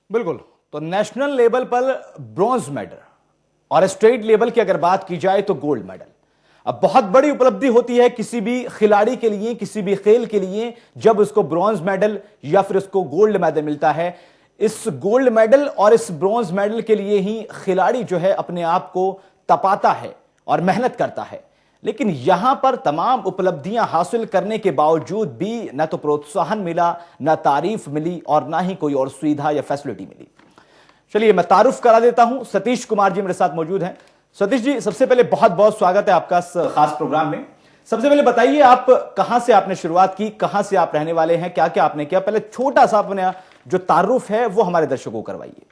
बिल्कुल। तो national level पर ब्रॉन्ज मेडल और स्टेट लेवल की अगर बात की जाए तो गोल्ड मेडल अब बहुत बड़ी उपलब्धि होती है किसी भी खिलाड़ी के लिए, किसी भी खेल के लिए, जब उसको ब्रॉन्ज मेडल या फिर उसको गोल्ड मेडल मिलता है। इस गोल्ड मेडल और इस ब्रॉन्ज मेडल के लिए ही खिलाड़ी जो है अपने आप को तपाता है और मेहनत करता है। लेकिन यहां पर तमाम उपलब्धियां हासिल करने के बावजूद भी न तो प्रोत्साहन मिला, न तारीफ मिली और ना ही कोई और सुविधा या फैसिलिटी मिली। चलिए मैं तारुफ करा देता हूं। सतीश कुमार जी मेरे साथ मौजूद हैं। सतीश जी, सबसे पहले बहुत बहुत स्वागत है आपका इस खास प्रोग्राम में। सबसे पहले बताइए, आप कहां से आपने शुरुआत की, कहां से आप रहने वाले हैं, क्या क्या आपने किया, पहले छोटा सा अपने जो तारुफ है वो हमारे दर्शकों को करवाइए।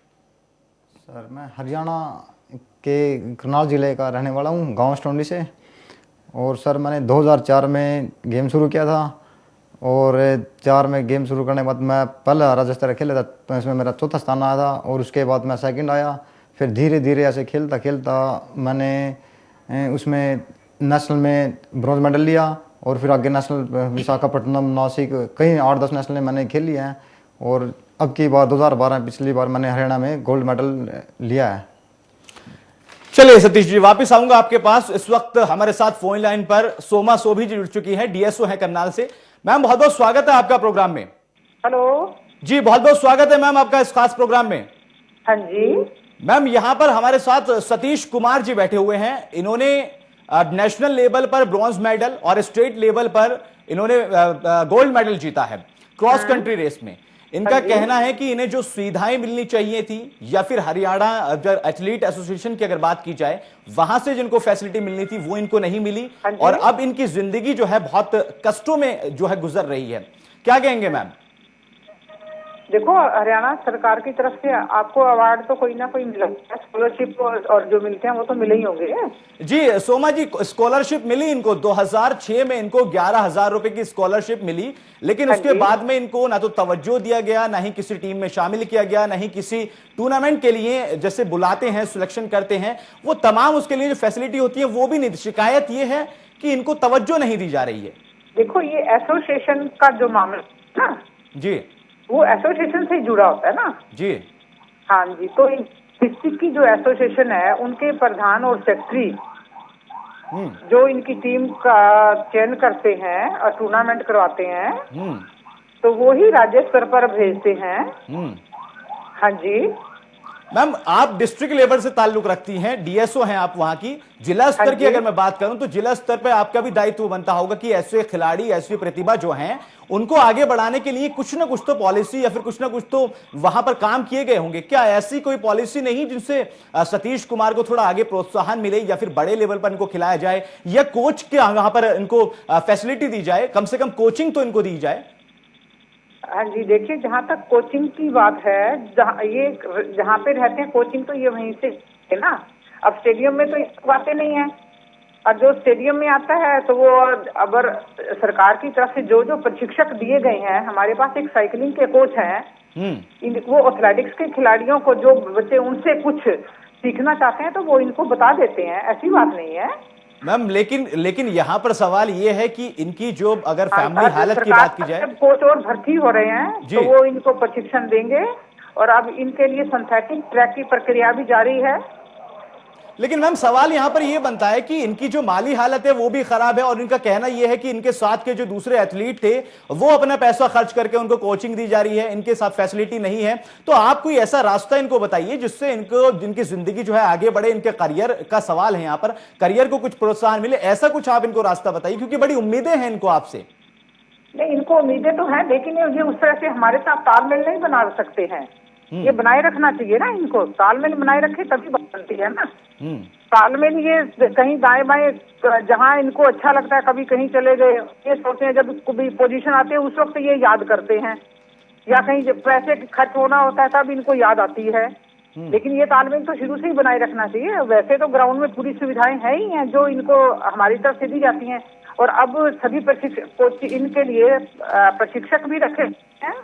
सर, मैं हरियाणा के करनाल जिले का रहने वाला हूँ, गांव स्टोंडी से। और सर, मैंने 2004 में गेम शुरू किया था और 4 में गेम शुरू करने के बाद मैं पहला राज्य स्तर खेला था, तो इसमें मेरा चौथा स्थान आया था। और उसके बाद मैं सेकंड आया। फिर धीरे धीरे ऐसे खेलता खेलता मैंने उसमें नेशनल में ब्रॉन्ज मेडल लिया और फिर आगे नेशनल विशाखापट्टनम, नासिक, कहीं 8-10 नेशनल मैंने खेली हैं। और अब की बार 2012 पिछली बार मैंने हरियाणा में गोल्ड मेडल लिया है। चलिए सतीश जी, वापस आऊंगा आपके पास। इस वक्त हमारे साथ फोन लाइन पर सोमा सोभी जी जुड़ चुकी है, डीएसओ है करनाल से। मैम, बहुत बहुत स्वागत है आपका प्रोग्राम में। हेलो जी, बहुत बहुत स्वागत है मैम आपका इस खास प्रोग्राम में। हाँ जी मैम, यहां पर हमारे साथ सतीश कुमार जी बैठे हुए हैं। इन्होंने नेशनल लेवल पर ब्रॉन्ज मेडल और स्टेट लेवल पर इन्होंने गोल्ड मेडल जीता है क्रॉस कंट्री रेस में। इनका कहना है कि इन्हें जो सुविधाएं मिलनी चाहिए थी या फिर हरियाणा एथलीट एसोसिएशन की अगर बात की जाए वहां से जिनको फैसिलिटी मिलनी थी वो इनको नहीं मिली और अब इनकी जिंदगी जो है बहुत कष्टों में जो है गुजर रही है। क्या कहेंगे मैम? देखो, हरियाणा सरकार की तरफ से आपको अवार्ड तो कोई ना कोई मिला, स्कॉलरशिप और जो मिलते हैं वो तो मिले ही होंगे। जी सोमा जी, स्कॉलरशिप मिली इनको 2006 में। इनको 11,000 रुपए की स्कॉलरशिप मिली, लेकिन उसके बाद में इनको ना तो तवज्जो दिया गया, ना ही किसी टीम में शामिल किया गया, ना ही किसी टूर्नामेंट के लिए जैसे बुलाते हैं, सिलेक्शन करते हैं, वो तमाम उसके लिए जो फैसिलिटी होती है वो भी नहीं। शिकायत ये है कि इनको तवज्जो नहीं दी जा रही है। देखो, ये एसोसिएशन का जो मामला ना जी, वो एसोसिएशन से ही जुड़ा होता है ना जी। हाँ जी। तो डिस्ट्रिक्ट की जो एसोसिएशन है उनके प्रधान और सेक्रेटरी जो इनकी टीम का चयन करते हैं और टूर्नामेंट करवाते हैं, तो वो ही राज्य स्तर पर भेजते हैं। हाँ जी मैम, आप डिस्ट्रिक्ट लेवल से ताल्लुक रखती हैं, डीएसओ हैं आप वहां की। जिला स्तर की अगर मैं बात करूं तो जिला स्तर पर आपका भी दायित्व बनता होगा कि ऐसे खिलाड़ी, ऐसी प्रतिभा जो हैं उनको आगे बढ़ाने के लिए कुछ ना कुछ तो पॉलिसी या फिर कुछ ना कुछ तो वहां पर काम किए गए होंगे। क्या ऐसी कोई पॉलिसी नहीं जिनसे सतीश कुमार को थोड़ा आगे प्रोत्साहन मिले या फिर बड़े लेवल पर इनको खिलाया जाए या कोच के वहां पर इनको फैसिलिटी दी जाए, कम से कम कोचिंग तो इनको दी जाए? हाँ जी, देखिए, जहाँ तक कोचिंग की बात है, जहाँ पे रहते हैं कोचिंग तो ये वहीं से है ना। अब स्टेडियम में तो ये बातें नहीं है, और जो स्टेडियम में आता है तो वो अगर सरकार की तरफ से जो जो प्रशिक्षक दिए गए हैं, हमारे पास एक साइकिलिंग के कोच हैं, वो एथलेटिक्स के खिलाड़ियों को, जो बच्चे उनसे कुछ सीखना चाहते हैं तो वो इनको बता देते हैं, ऐसी बात नहीं है मैम। लेकिन यहाँ पर सवाल ये है कि इनकी जो अगर फैमिली हालत की बात की जाए, कोच और भर्ती हो रहे हैं तो वो इनको प्रशिक्षण देंगे और अब इनके लिए सिंथेटिक ट्रैक की प्रक्रिया भी जारी है। लेकिन मैम सवाल यहां पर यह बनता है कि इनकी जो माली हालत है वो भी खराब है और इनका कहना यह है कि इनके साथ के जो दूसरे एथलीट थे वो अपना पैसा खर्च करके उनको कोचिंग दी जा रही है, इनके साथ फैसिलिटी नहीं है। तो आप कोई ऐसा रास्ता इनको बताइए जिससे इनको, जिनकी जिंदगी जो है आगे बढ़े, इनके करियर का सवाल है यहाँ पर, करियर को कुछ प्रोत्साहन मिले, ऐसा कुछ आप इनको रास्ता बताइए, क्योंकि बड़ी उम्मीदें हैं इनको आपसे। नहीं, इनको उम्मीदें तो हैं, लेकिन ये उस तरह से हमारे साथ तालमेल नहीं बना सकते हैं। ये बनाए रखना चाहिए ना, इनको तालमेल बनाए रखे तभी बनती है ना। तालमेल ये कहीं दाएं बाएं जहाँ इनको अच्छा लगता है, कभी कहीं चले गए, ये सोचते हैं जब कोई पोजीशन आती है उस वक्त ये याद करते हैं, या कहीं जब पैसे खर्च होना होता है तब इनको याद आती है। लेकिन ये तालमेल तो शुरू से ही बनाए रखना चाहिए। वैसे तो ग्राउंड में पूरी सुविधाएं हैं ही हैं जो इनको हमारी तरफ से दी जाती हैं, और अब सभी प्रशिक्षक इनके लिए प्रशिक्षक भी रखे हैं।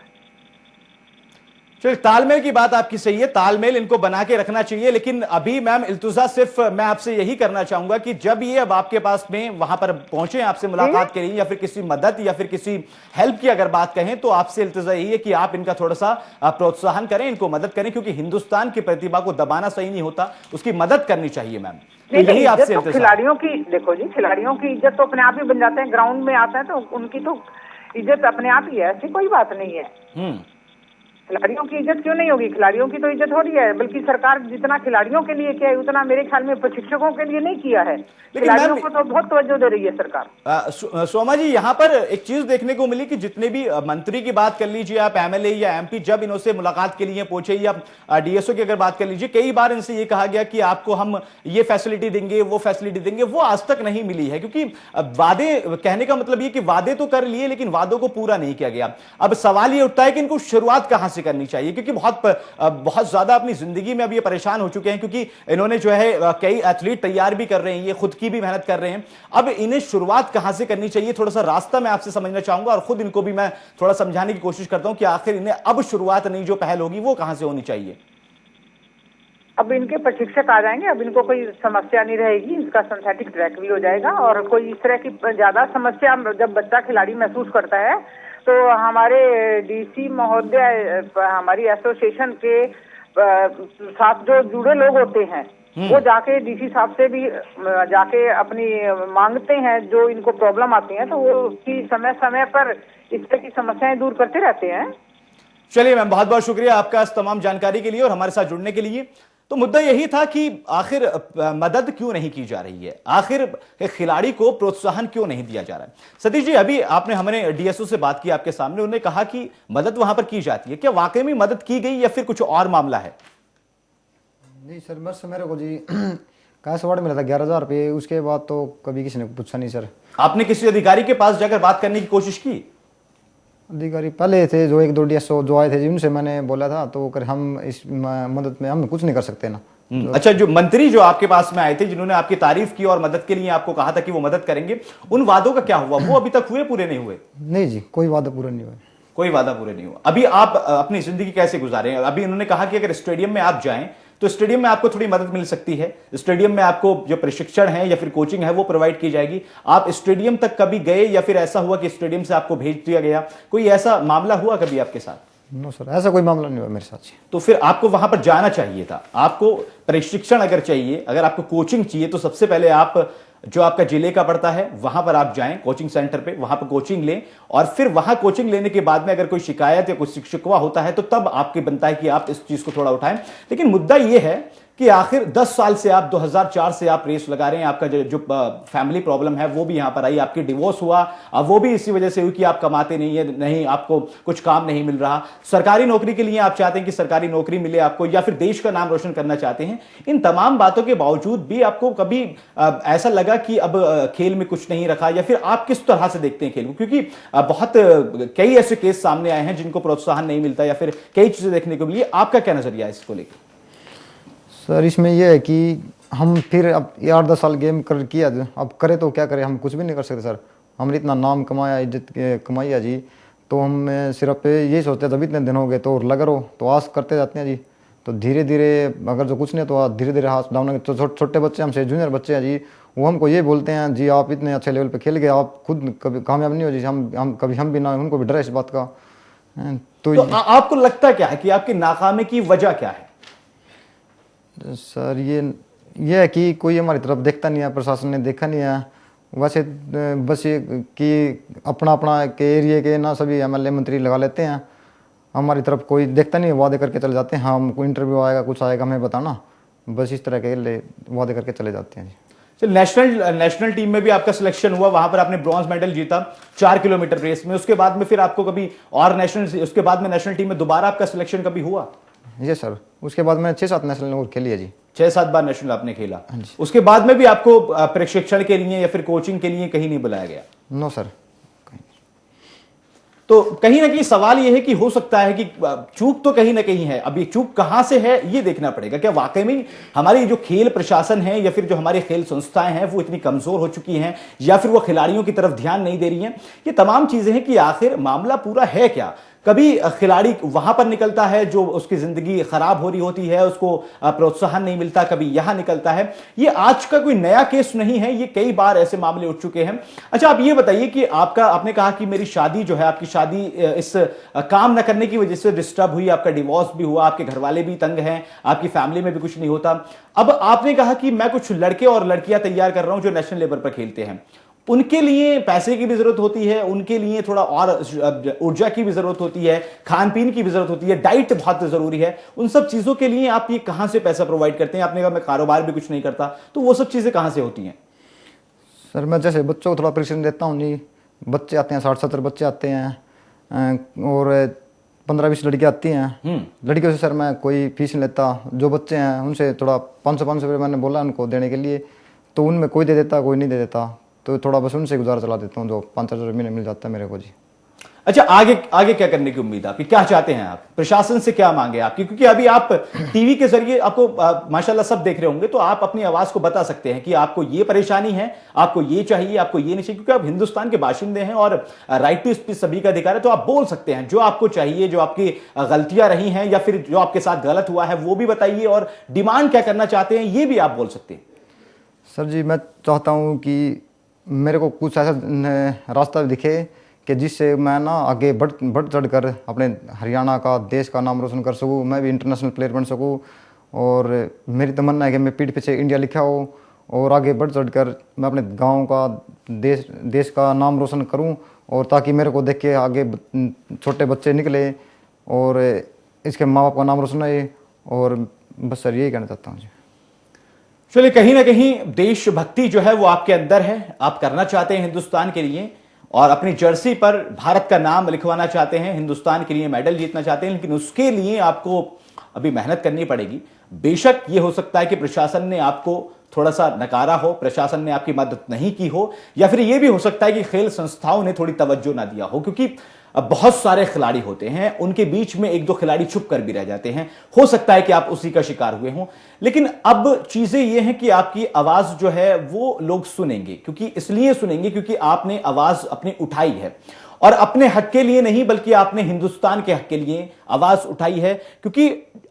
चलिए, तालमेल की बात आपकी सही है, तालमेल इनको बना के रखना चाहिए। लेकिन अभी मैम इल्तुजा सिर्फ मैं आपसे यही करना चाहूंगा कि जब ये अब आपके पास में वहां पर पहुंचे आपसे मुलाकात के लिए, या फिर किसी मदद या फिर किसी हेल्प की अगर बात कहें, तो आपसे इल्तुजा यही है कि आप इनका थोड़ा सा प्रोत्साहन करें, इनको मदद करें, क्योंकि हिंदुस्तान की प्रतिभा को दबाना सही नहीं होता, उसकी मदद करनी चाहिए मैम। यही आपसे तो खिलाड़ियों की, देखो जी, खिलाड़ियों की इज्जत तो अपने आप ही बन जाते हैं, ग्राउंड में आते हैं तो उनकी तो इज्जत अपने आप ही है, ऐसी कोई बात नहीं है। खिलाड़ियों की इज्जत क्यों नहीं होगी? खिलाड़ियों की तो इज्जत हो रही है, बल्कि सरकार जितना खिलाड़ियों के लिए किया है उतना मेरे ख्याल में प्रशिक्षकों के लिए नहीं किया है। खिलाड़ियों को तो बहुत तवज्जो दे रही है सरकार। सोमा जी, यहाँ पर एक चीज देखने को मिली कि जितने भी मंत्री की बात कर लीजिए आप, एमएलए या एमपी, जब इनसे मुलाकात के लिए पहुंचे, या डीएसओ की अगर बात कर लीजिए, कई बार इनसे ये कहा गया कि आपको हम ये फैसिलिटी देंगे, वो फैसिलिटी देंगे, वो आज तक नहीं मिली है। क्योंकि वादे, कहने का मतलब ये कि वादे तो कर लिए लेकिन वादों को पूरा नहीं किया गया। अब सवाल ये उठता है कि इनको शुरुआत कहां से करनी चाहिए, क्योंकि बहुत ज्यादा अपनी जिंदगी में अब ये परेशान हो चुके हैं, क्योंकि इन्होंने जो है कई एथलीट तैयार भी कर रहे हैं, ये खुद की भी मेहनत कर रहे हैं। अब इन्हें शुरुआत कहां से करनी चाहिए, थोड़ा सा रास्ता मैं आपसे समझना चाहूंगा, और खुद इनको भी मैं थोड़ा समझाने की कोशिश करता हूं कि आखिर इन्हें अब शुरुआत नहीं, जो पहल होगी वो कहां से होनी चाहिए। अब इनके प्रशिक्षक आ जाएंगे, अब इनको कोई समस्या नहीं रहेगी, इसका सिंथेटिक ट्रैक भी हो जाएगा, और कोई इस तरह की ज्यादा समस्या जब बच्चा खिलाड़ी महसूस करता है तो हमारे डीसी महोदय, हमारी एसोसिएशन के साथ जो जुड़े लोग होते हैं, वो जाके डीसी साहब से भी जाके अपनी मांगते हैं, जो इनको प्रॉब्लम आती है, तो वो की समय समय पर इस तरह की समस्याएं दूर करते रहते हैं। चलिए मैम, बहुत बहुत शुक्रिया आपका इस तमाम जानकारी के लिए और हमारे साथ जुड़ने के लिए। तो मुद्दा यही था कि आखिर मदद क्यों नहीं की जा रही है, आखिर खिलाड़ी को प्रोत्साहन क्यों नहीं दिया जा रहा है। सतीश जी, अभी आपने, हमने डीएसओ से बात की आपके सामने, उन्होंने कहा कि मदद वहां पर की जाती है, क्या वाकई में मदद की गई या फिर कुछ और मामला है? नहीं सर, बस मेरे को जी कैश अवार्ड मिला था 11,000 रुपये, उसके बाद तो कभी किसी ने पूछा नहीं सर। आपने किसी अधिकारी के पास जाकर बात करने की कोशिश की? अधिकारी पहले थे, जो 1-2 डीएसओ जो आए थे, जिनसे मैंने बोला था, तो कर हम इस मदद में हम कुछ नहीं कर सकते ना। अच्छा, जो मंत्री जो आपके पास में आए थे, जिन्होंने आपकी तारीफ की और मदद के लिए आपको कहा था कि वो मदद करेंगे, उन वादों का क्या हुआ? वो अभी तक हुए, पूरे नहीं हुए? नहीं जी, कोई वादा पूरा नहीं हुआ। कोई वादा पूरे नहीं हुआ। अभी आप अपनी जिंदगी कैसे गुजारे? अभी उन्होंने कहा कि अगर स्टेडियम में आप जाएं तो स्टेडियम में आपको थोड़ी मदद मिल सकती है, स्टेडियम में आपको जो प्रशिक्षण है या फिर कोचिंग है वो प्रोवाइड की जाएगी। आप स्टेडियम तक कभी गए या फिर ऐसा हुआ कि स्टेडियम से आपको भेज दिया गया? कोई ऐसा मामला हुआ कभी आपके साथ? नो सर, ऐसा कोई मामला नहीं हुआ मेरे साथ। तो फिर आपको वहां पर जाना चाहिए था। आपको प्रशिक्षण अगर चाहिए, अगर आपको कोचिंग चाहिए, तो सबसे पहले आप जो आपका जिले का पड़ता है वहां पर आप जाएं, कोचिंग सेंटर पे, वहां पर कोचिंग लें, और फिर वहां कोचिंग लेने के बाद में अगर कोई शिकायत या कोई शिकवा होता है तो तब आपके बनता है कि आप इस चीज को थोड़ा उठाएं। लेकिन मुद्दा यह है कि आखिर 10 साल से आप 2004 से आप रेस लगा रहे हैं, आपका जो फैमिली प्रॉब्लम है वो भी यहां पर आई, आपकी डिवोर्स हुआ, अब वो भी इसी वजह से हुई कि आप कमाते नहीं है, नहीं आपको कुछ काम नहीं मिल रहा, सरकारी नौकरी के लिए आप चाहते हैं कि सरकारी नौकरी मिले आपको, या फिर देश का नाम रोशन करना चाहते हैं। इन तमाम बातों के बावजूद भी आपको कभी ऐसा लगा कि अब खेल में कुछ नहीं रखा, या फिर आप किस तरह से देखते हैं खेल को? क्योंकि बहुत कई ऐसे केस सामने आए हैं जिनको प्रोत्साहन नहीं मिलता या फिर कई चीजें देखने को मिली। आपका क्या नजरिया है इसको लेकर? सर, इसमें यह है कि हम फिर अब 8-10 साल गेम कर किया, अब करे तो क्या करें, हम कुछ भी नहीं कर सकते सर। हमने इतना नाम कमाया, इज्जत कमाई है जी, तो हम सिर्फ यही सोचते हैं, जब इतने दिन हो गए तो लगा रहो, तो आस करते जाते हैं जी। तो धीरे धीरे अगर जो कुछ नहीं तो धीरे धीरे हाथ डाउन। तो छोटे बच्चे हमसे जूनियर बच्चे हैं जी, वो हमको ये बोलते हैं जी आप इतने अच्छे लेवल पे खेल गए, आप खुद कभी कामयाब नहीं हो जी, हम कभी हम भी ना, उनको भी डर है इस बात का। तो आपको लगता क्या है कि आपकी नाकामी की वजह क्या है? सर, ये है कि कोई हमारी तरफ देखता नहीं है, प्रशासन ने देखा नहीं है। वैसे बस ये कि अपना अपना के एरिए के ना सभी एमएलए मंत्री लगा लेते हैं, हमारी तरफ कोई देखता नहीं है, वादे करके चले जाते हैं। हम कोई इंटरव्यू आएगा, कुछ आएगा, हमें बताना, बस इस तरह के वादे करके चले जाते हैं जी। नेशनल टीम में भी आपका सिलेक्शन हुआ, वहां पर आपने ब्रॉन्ज मेडल जीता 4 किलोमीटर रेस में। उसके बाद में फिर आपको कभी और उसके बाद में नेशनल टीम में दोबारा आपका सिलेक्शन कभी हुआ? जी सर, उसके बाद मैंने 6-7 नेशनल और खेली है जी। 6-7 बार नेशनल आपने खेला। उसके बाद में भी आपको प्रशिक्षण के लिए या फिर कोचिंग के लिए कहीं नहीं बुलाया गया? No sir. तो कहीं ना कहीं सवाल यह है कि हो सकता है कि चूक तो कहीं ना कहीं है, अब ये चूक कहां से है ये देखना पड़ेगा। क्या वाकई में हमारी जो खेल प्रशासन है या फिर जो हमारी खेल संस्थाएं हैं वो इतनी कमजोर हो चुकी हैं, या फिर वो खिलाड़ियों की तरफ ध्यान नहीं दे रही हैं? ये तमाम चीजें हैं कि आखिर मामला पूरा है क्या। कभी खिलाड़ी वहां पर निकलता है जो उसकी जिंदगी खराब हो रही होती है, उसको प्रोत्साहन नहीं मिलता, कभी यहां निकलता है। ये आज का कोई नया केस नहीं है, ये कई बार ऐसे मामले उठ चुके हैं। अच्छा, आप ये बताइए कि आपने कहा कि मेरी शादी जो है, आपकी शादी इस काम न करने की वजह से डिस्टर्ब हुई, आपका डिवोर्स भी हुआ, आपके घर वाले भी तंग हैं, आपकी फैमिली में भी कुछ नहीं होता। अब आपने कहा कि मैं कुछ लड़के और लड़कियां तैयार कर रहा हूं जो नेशनल लेवल पर खेलते हैं, उनके लिए पैसे की भी जरूरत होती है, उनके लिए थोड़ा और ऊर्जा की भी जरूरत होती है, खान पीन की भी जरूरत होती है, डाइट बहुत जरूरी है। उन सब चीजों के लिए आप ये कहां से पैसा प्रोवाइड करते हैं? आपने कहा मैं कारोबार भी कुछ नहीं करता, तो वो सब चीजें कहां से होती हैं? सर मैं जैसे बच्चों को थोड़ा प्रशिक्षण देता हूँ जी, बच्चे आते हैं 60-70 बच्चे आते हैं और 15-20 लड़कियाँ आती हैं। लड़कियों से सर मैं कोई फीस नहीं लेता, जो बच्चे हैं उनसे थोड़ा 500 रुपये मैंने बोला उनको देने के लिए, तो उनमें कोई दे देता कोई नहीं दे देता, तो थोड़ा बस उनसे गुजारा चला देता हूँ, जो 5,000 रुपये मिल जाता है मेरे को जी। अच्छा, आगे क्या करने की उम्मीद है आपकी? क्या चाहते हैं आप? प्रशासन से क्या मांगे आपकी? क्योंकि अभी आप टीवी के जरिए आपको माशाल्लाह सब देख रहे होंगे, तो आप अपनी आवाज को बता सकते हैं कि आपको ये परेशानी है, आपको ये चाहिए, आपको ये नहीं चाहिए, क्योंकि आप हिंदुस्तान के बाशिंदे हैं और राइट टू स्पीच सभी का अधिकार है। तो आप बोल सकते हैं जो आपको चाहिए, जो आपकी गलतियां रही हैं या फिर जो आपके साथ गलत हुआ है वो भी बताइए, और डिमांड क्या करना चाहते हैं ये भी आप बोल सकते हैं। सर जी मैं चाहता हूँ कि मेरे को कुछ ऐसा रास्ता दिखे कि जिससे मैं ना आगे बढ़ चढ़ कर अपने हरियाणा का, देश का नाम रोशन कर सकूँ, मैं भी इंटरनेशनल प्लेयर बन सकूँ। और मेरी तमन्ना है कि मैं पीठ पीछे इंडिया लिखा हो और आगे बढ़ चढ़ कर मैं अपने गांव का, देश का नाम रोशन करूं, और ताकि मेरे को देख के आगे छोटे बच्चे निकले और इसके माँ बाप का नाम रोशन हो। और बस सर यही कहना चाहता हूँ जी। चलिए, कहीं ना कहीं देशभक्ति जो है वो आपके अंदर है, आप करना चाहते हैं हिंदुस्तान के लिए और अपनी जर्सी पर भारत का नाम लिखवाना चाहते हैं, हिंदुस्तान के लिए मेडल जीतना चाहते हैं, लेकिन उसके लिए आपको अभी मेहनत करनी पड़ेगी। बेशक ये हो सकता है कि प्रशासन ने आपको थोड़ा सा नकारा हो, प्रशासन ने आपकी मदद नहीं की हो, या फिर यह भी हो सकता है कि खेल संस्थाओं ने थोड़ी तवज्जो ना दिया हो, क्योंकि अब बहुत सारे खिलाड़ी होते हैं, उनके बीच में एक दो खिलाड़ी छुप कर भी रह जाते हैं। हो सकता है कि आप उसी का शिकार हुए हों, लेकिन अब चीजें ये हैं कि आपकी आवाज जो है वो लोग सुनेंगे, क्योंकि इसलिए सुनेंगे क्योंकि आपने आवाज अपनी उठाई है, और अपने हक के लिए नहीं बल्कि आपने हिंदुस्तान के हक के लिए आवाज उठाई है। क्योंकि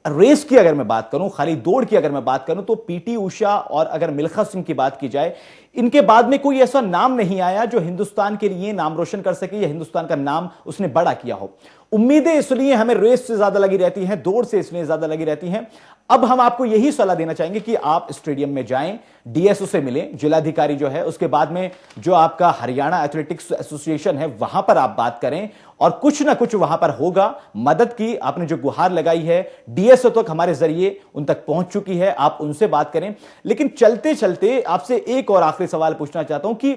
रेस की अगर मैं बात करूं, खाली दौड़ की अगर मैं बात करूं, तो पीटी उषा और अगर मिल्खा सिंह की बात की जाए, इनके बाद में कोई ऐसा नाम नहीं आया जो हिंदुस्तान के लिए नाम रोशन कर सके या हिंदुस्तान का नाम उसने बड़ा किया हो। उम्मीदें इसलिए हमें रेस से ज्यादा लगी रहती हैं, दौड़ से इसलिए ज्यादा लगी रहती हैं। अब हम आपको यही सलाह देना चाहेंगे कि आप स्टेडियम में जाएं, डीएसओ से मिलें, जिलाधिकारी जो है, उसके बाद में जो आपका हरियाणा एथलेटिक्स एसोसिएशन है वहां पर आप बात करें, और कुछ ना कुछ वहां पर होगा। मदद की आपने जो गुहार लगाई है डीएसओ तक हमारे जरिए उन तक पहुंच चुकी है, आप उनसे बात करें। लेकिन चलते चलते आपसे एक और आखिरी सवाल पूछना चाहता हूं कि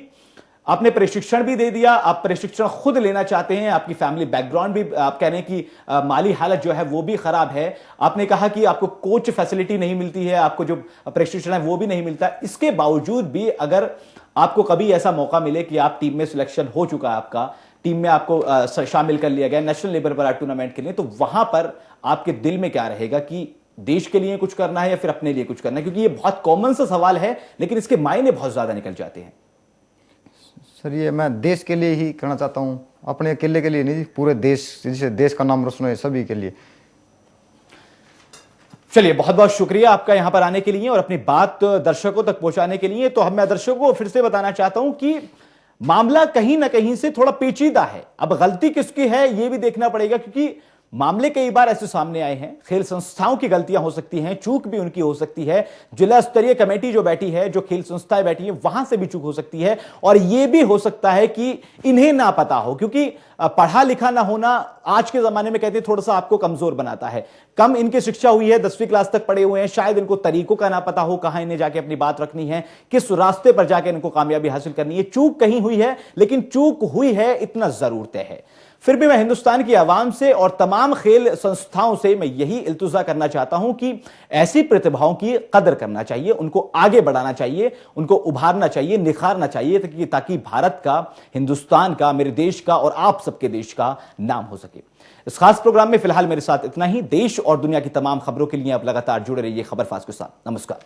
आपने प्रशिक्षण भी दे दिया, आप प्रशिक्षण खुद लेना चाहते हैं, आपकी फैमिली बैकग्राउंड भी आप कह रहे हैं कि माली हालत जो है वो भी खराब है, आपने कहा कि आपको कोच फैसिलिटी नहीं मिलती है, आपको जो प्रशिक्षण है वो भी नहीं मिलता। इसके बावजूद भी अगर आपको कभी ऐसा मौका मिले कि आप टीम में सिलेक्शन हो चुका है, आपका टीम में आपको शामिल कर लिया गया नेशनल लेवल पर टूर्नामेंट के लिए, तो वहां पर आपके दिल में क्या रहेगा कि देश के लिए कुछ करना है या फिर अपने लिए कुछ करना है? क्योंकि ये बहुत कॉमन सा सवाल है, लेकिन इसके मायने बहुत ज्यादा निकल जाते हैं। सर ये मैं देश के लिए ही करना चाहता हूँ, अपने अकेले के लिए नहीं, पूरे देश, जिससे देश का नाम रोशन हो, सभी के लिए। चलिए, बहुत बहुत शुक्रिया आपका यहां पर आने के लिए और अपनी बात दर्शकों तक पहुंचाने के लिए। तो मैं दर्शकों को फिर से बताना चाहता हूं कि मामला कहीं ना कहीं से थोड़ा पेचीदा है। अब गलती किसकी है यह भी देखना पड़ेगा, क्योंकि मामले कई बार ऐसे सामने आए हैं, खेल संस्थाओं की गलतियां हो सकती हैं, चूक भी उनकी हो सकती है, जिला स्तरीय कमेटी जो बैठी है, जो खेल संस्थाएं बैठी हैं, वहां से भी चूक हो सकती है, और यह भी हो सकता है कि इन्हें ना पता हो, क्योंकि पढ़ा लिखा ना होना आज के जमाने में कहते हैं थोड़ा सा आपको कमजोर बनाता है। कम इनकी शिक्षा हुई है, 10वीं क्लास तक पढ़े हुए हैं, शायद इनको तरीकों का ना पता हो, कहां इन्हें जाके अपनी बात रखनी है, किस रास्ते पर जाके इनको कामयाबी हासिल करनी है। चूक कहीं हुई है, लेकिन चूक हुई है इतना जरूर तय है। फिर भी मैं हिंदुस्तान की आवाम से और तमाम खेल संस्थाओं से मैं यही इल्तुजा करना चाहता हूं कि ऐसी प्रतिभाओं की कदर करना चाहिए, उनको आगे बढ़ाना चाहिए, उनको उभारना चाहिए, निखारना चाहिए, ताकि भारत का, हिंदुस्तान का, मेरे देश का और आप सबके देश का नाम हो सके। इस खास प्रोग्राम में फिलहाल मेरे साथ इतना ही। देश और दुनिया की तमाम खबरों के लिए आप लगातार जुड़े रहिए खबरफास्ट के साथ। नमस्कार।